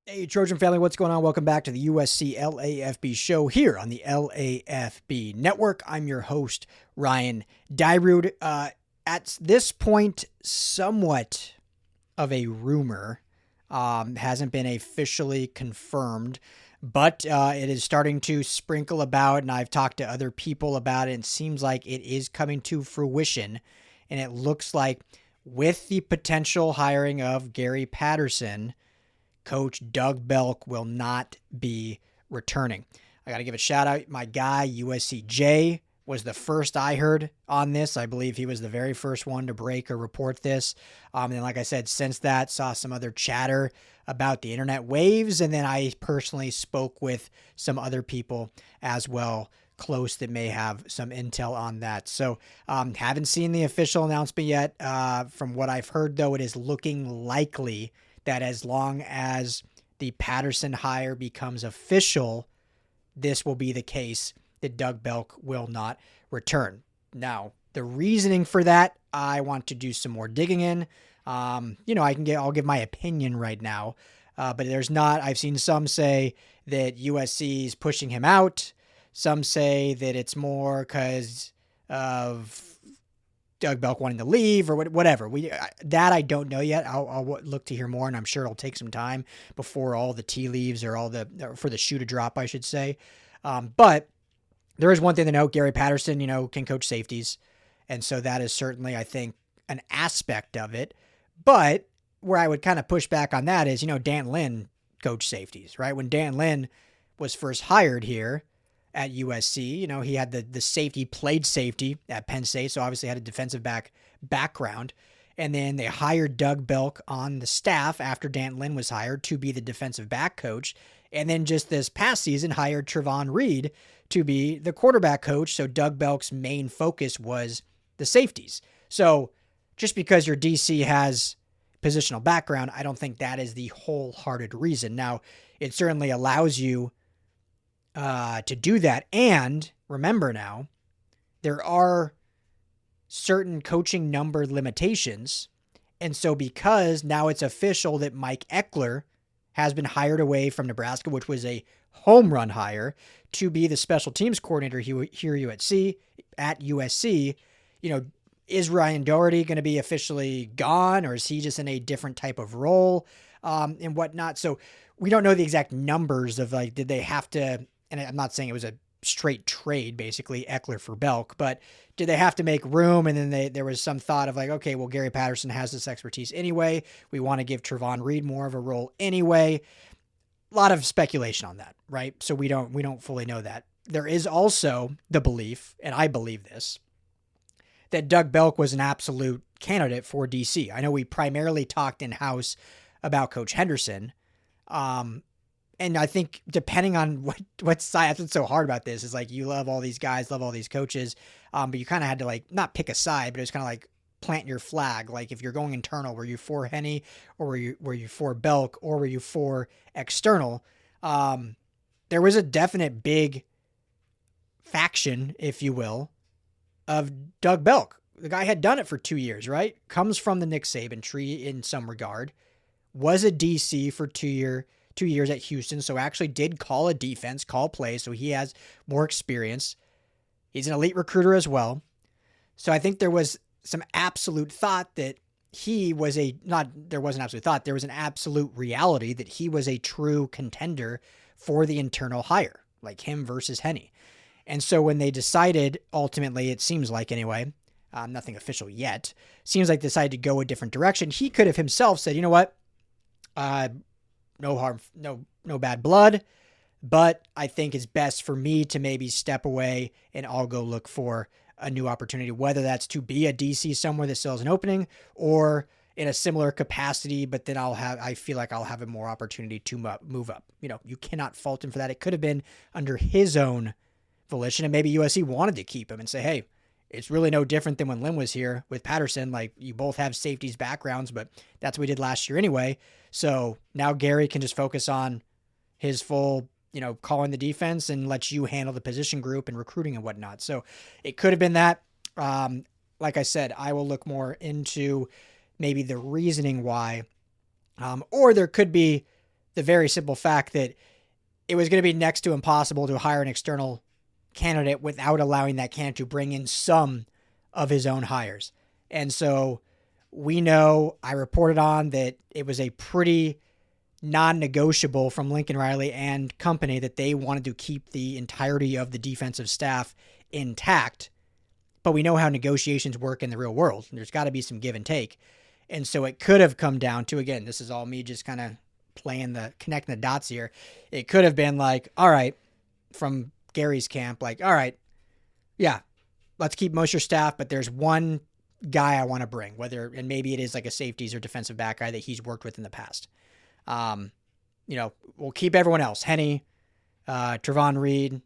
Hey, Trojan family, what's going on? Welcome back to the USC LAFB show here on the LAFB network. I'm your host, Ryan Dyrud. At this point, somewhat of a rumor, hasn't been officially confirmed, but it is starting to sprinkle about, and I've talked to other people about it, and it seems like it is coming to fruition, and it looks like with the potential hiring of Gary Patterson, Coach Doug Belk will not be returning. I got to give a shout out. My guy, USC J, was the first I heard on this. I believe he was the very first one to break or report this. And like I said, since that, saw some other chatter about the internet waves. And then I personally spoke with some other people as well, close, that may have some intel on that. So haven't seen the official announcement yet. From what I've heard, though, it is looking likely that as long as the Patterson hire becomes official, this will be the case, that Doug Belk will not return. Now, the reasoning for that, I want to do some more digging in. I'll give my opinion right now, but there's not. I've seen some say that USC is pushing him out. Some say that it's more because of Doug Belk wanting to leave or whatever. That I don't know yet. I'll look to hear more, and I'm sure it'll take some time before all the tea leaves or for the shoe to drop, I should say. But there is one thing to note: Gary Patterson, can coach safeties, and so that is certainly, I think, an aspect of it. But where I would kind of push back on that is, Dan Lynn coached safeties, right? When Dan Lynn was first hired here at USC, he had the safety, played safety at Penn State, so obviously had a defensive background. And then they hired Doug Belk on the staff after Dan Lynn was hired to be the defensive back coach. And then just this past season hired Trevon Reed to be the quarterback coach. So Doug Belk's main focus was the safeties. So just because your DC has positional background, I don't think that is the wholehearted reason. Now, it certainly allows you to do that. And remember now, there are certain coaching number limitations. And so because now it's official that Mike Eckler has been hired away from Nebraska, which was a home run hire, to be the special teams coordinator here at USC, is Ryan Doherty going to be officially gone, or is he just in a different type of role and whatnot? So we don't know the exact numbers of did they have to, and I'm not saying it was a straight trade, basically Eckler for Belk, but did they have to make room? And then there was some thought of okay, well, Gary Patterson has this expertise anyway. We want to give Trevon Reed more of a role anyway. A lot of speculation on that, right? So we don't fully know that. There is also the belief, and I believe this, that Doug Belk was an absolute candidate for DC. I know we primarily talked in-house about Coach Henderson. And I think depending on what side, that's what's so hard about this, is you love all these guys, love all these coaches, but you kind of had to not pick a side, but it was kind of plant your flag. If you're going internal, were you for Henny, or were you for Belk, or were you for external? There was a definite big faction, if you will, of Doug Belk. The guy had done it for 2 years, right? Comes from the Nick Saban tree in some regard, was a DC for 2 years at Houston, so actually did call a defense, call plays, so he has more experience. He's an elite recruiter as well. So I think there was some absolute thought that there was an absolute reality that he was a true contender for the internal hire, him versus Henny. And so when they decided, ultimately, it seems like anyway, nothing official yet, seems like they decided to go a different direction. He could have himself said, you know what, no harm, no bad blood, but I think it's best for me to maybe step away and I'll go look for a new opportunity, whether that's to be a DC somewhere that still has an opening, or in a similar capacity, but then I feel like I'll have a more opportunity to move up. You cannot fault him for that. It could have been under his own volition, and maybe USC wanted to keep him and say, hey, it's really no different than when Lynn was here with Patterson. You both have safeties backgrounds, but that's what we did last year anyway. So now Gary can just focus on his full, calling the defense, and let you handle the position group and recruiting and whatnot. So it could have been that. Like I said, I will look more into maybe the reasoning why, or there could be the very simple fact that it was going to be next to impossible to hire an external candidate without allowing that candidate to bring in some of his own hires. And so we know, I reported on that it was a pretty non-negotiable from Lincoln Riley and company that they wanted to keep the entirety of the defensive staff intact. But we know how negotiations work in the real world. There's got to be some give and take. And so it could have come down to, again, this is all me just kind of connecting the dots here. It could have been like, all right, from Gary's camp, like, all right, yeah, let's keep most of your staff, but there's one guy I want to bring, and maybe it is like a safeties or defensive back guy that he's worked with in the past. We'll keep everyone else, Henny, Trevon Reed,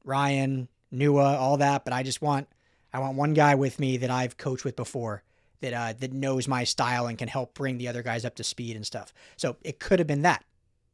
Ryan, Nua, all that, but I want one guy with me that I've coached with before that knows my style and can help bring the other guys up to speed and stuff. So it could have been that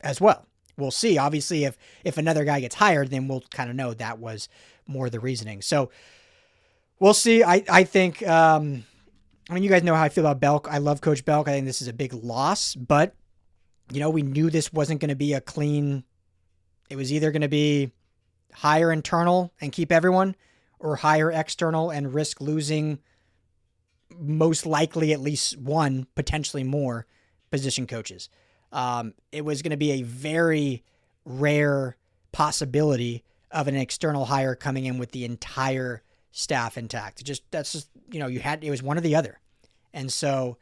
as well. We'll see. Obviously, if another guy gets hired, then we'll kind of know that was more the reasoning. So we'll see. I think, you guys know how I feel about Belk. I love Coach Belk. I think this is a big loss, but, we knew this wasn't going to be a clean. It was either going to be hire internal and keep everyone, or hire external and risk losing most likely at least one, potentially more position coaches. It was going to be a very rare possibility of an external hire coming in with the entire staff intact. It was one or the other. And so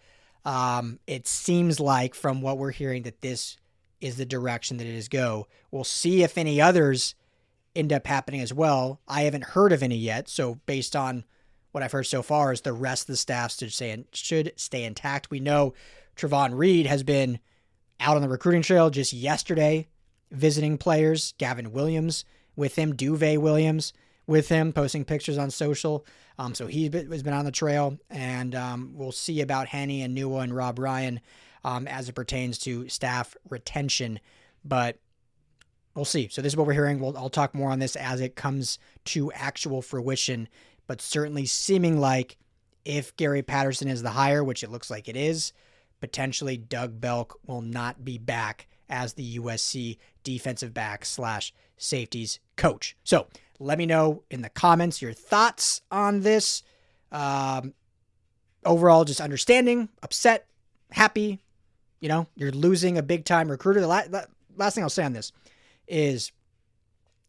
it seems like from what we're hearing that this is the direction that it is go. We'll see if any others end up happening as well. I haven't heard of any yet. So based on what I've heard so far is the rest of the staff should stay intact. We know Trevon Reed has been out on the recruiting trail just yesterday, visiting players. Gavin Williams with him, Duve Williams with him, posting pictures on social. So has been on the trail, and we'll see about Henny and Nua and Rob Ryan as it pertains to staff retention. But we'll see. So this is what we're hearing. I'll talk more on this as it comes to actual fruition, but certainly seeming like if Gary Patterson is the hire, which it looks like it is, potentially Doug Belk will not be back as the USC defensive back / safeties coach. So let me know in the comments your thoughts on this. Overall, just understanding, upset, happy. You're losing a big time recruiter. The last thing I'll say on this is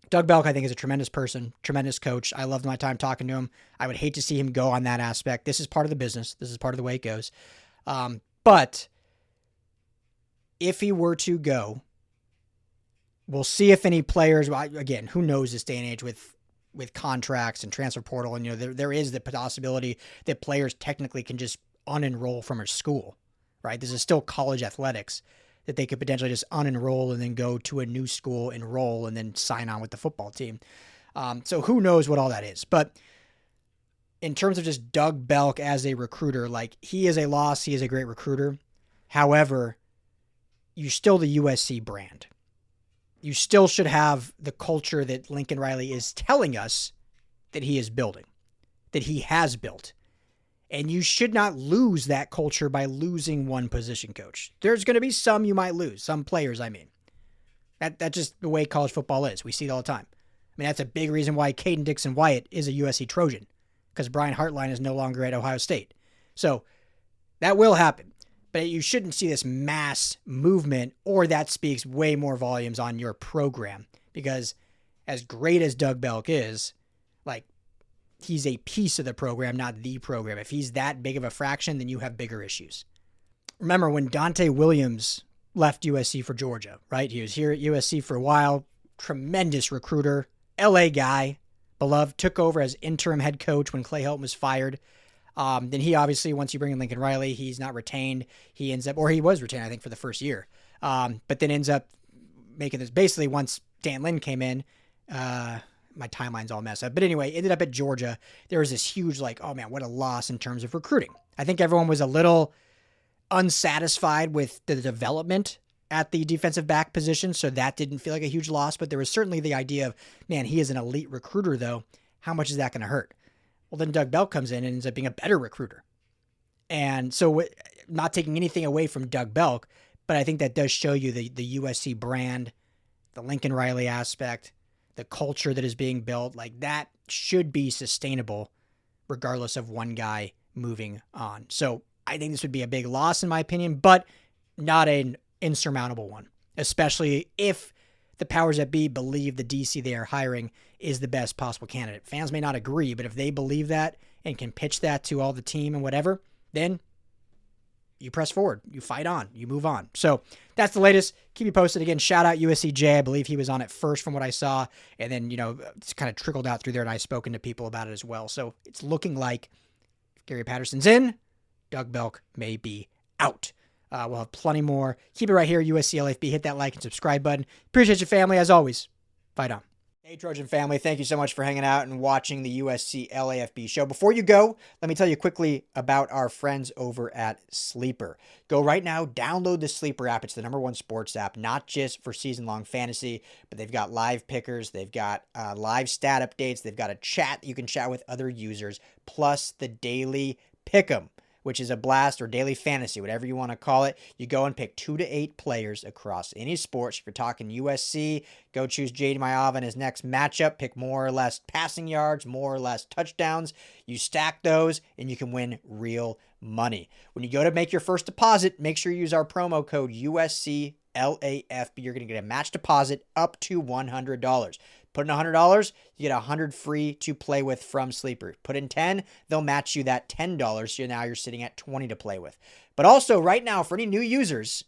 Doug Belk, I think, is a tremendous person, tremendous coach. I loved my time talking to him. I would hate to see him go on that aspect. This is part of the business. This is part of the way it goes. But if he were to go, we'll see if any players, again, who knows this day and age with contracts and transfer portal. And, there is the possibility that players technically can just unenroll from a school, right? This is still college athletics, that they could potentially just unenroll and then go to a new school, enroll, and then sign on with the football team. So who knows what all that is. But in terms of just Doug Belk as a recruiter, he is a loss. He is a great recruiter. However, you're still the USC brand. You still should have the culture that Lincoln Riley is telling us that he is building, that he has built. And you should not lose that culture by losing one position coach. There's going to be some you might lose, some players, I mean. That's just the way college football is. We see it all the time. That's a big reason why Caden Dixon-Wyatt is a USC Trojan, because Brian Hartline is no longer at Ohio State. So that will happen. But you shouldn't see this mass movement, or that speaks way more volumes on your program. Because as great as Doug Belk is, he's a piece of the program, not the program. If he's that big of a fraction, then you have bigger issues. Remember when Dante Williams left USC for Georgia, right? He was here at USC for a while. Tremendous recruiter, LA guy, beloved, took over as interim head coach when Clay Helton was fired. Then he obviously, once you bring in Lincoln Riley, he's not retained. He ends up, or he was retained, I think, for the first year. But then ends up making this, basically once Dan Lynn came in, my timeline's all messed up. But anyway, ended up at Georgia. There was this huge, oh man, what a loss in terms of recruiting. I think everyone was a little unsatisfied with the development at the defensive back position, so that didn't feel like a huge loss. But there was certainly the idea of, man, he is an elite recruiter, though. How much is that going to hurt? Well, then Doug Belk comes in and ends up being a better recruiter. And so not taking anything away from Doug Belk, but I think that does show you the USC brand, the Lincoln Riley aspect, the culture that is being built. Like, that should be sustainable regardless of one guy moving on. So I think this would be a big loss in my opinion, but not an insurmountable one, especially if the powers that be believe the DC they are hiring is the best possible candidate. Fans may not agree, but if they believe that and can pitch that to all the team and whatever, then you press forward, you fight on, you move on. So that's the latest. Keep you posted. Again, shout out USC J. I believe he was on it first from what I saw. And then, it's kind of trickled out through there, and I've spoken to people about it as well. So it's looking like if Gary Patterson's in, Doug Belk may be out. We'll have plenty more. Keep it right here, USC LAFB. Hit that like and subscribe button. Appreciate your family. As always, fight on. Hey, Trojan family, thank you so much for hanging out and watching the USC LAFB show. Before you go, let me tell you quickly about our friends over at Sleeper. Go right now, download the Sleeper app. It's the #1 sports app, not just for season-long fantasy, but they've got live pickers, they've got live stat updates, they've got a chat that you can chat with other users, plus the daily pick'em, which is a blast, or daily fantasy, whatever you want to call it. You go and pick 2 to 8 players across any sports. If you're talking USC, go choose Jade Mayav in his next matchup. Pick more or less passing yards, more or less touchdowns. You stack those, and you can win real money. When you go to make your first deposit, make sure you use our promo code USCLAFB. You're going to get a match deposit up to $100. Put in $100, you get $100 free to play with from Sleeper. Put in $10, they'll match you that $10. So now you're sitting at $20 to play with. But also right now, for any new users,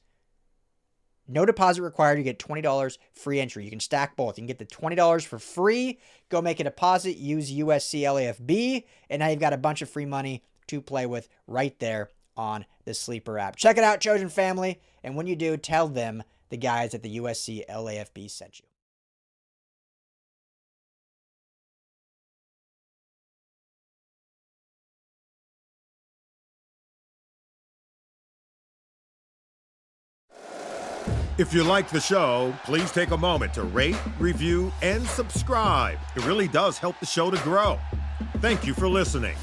no deposit required. You get $20 free entry. You can stack both. You can get the $20 for free. Go make a deposit. Use USC LAFB. And now you've got a bunch of free money to play with right there on the Sleeper app. Check it out, Trojan family. And when you do, tell them the guys at the USC LAFB sent you. If you like the show, please take a moment to rate, review, and subscribe. It really does help the show to grow. Thank you for listening.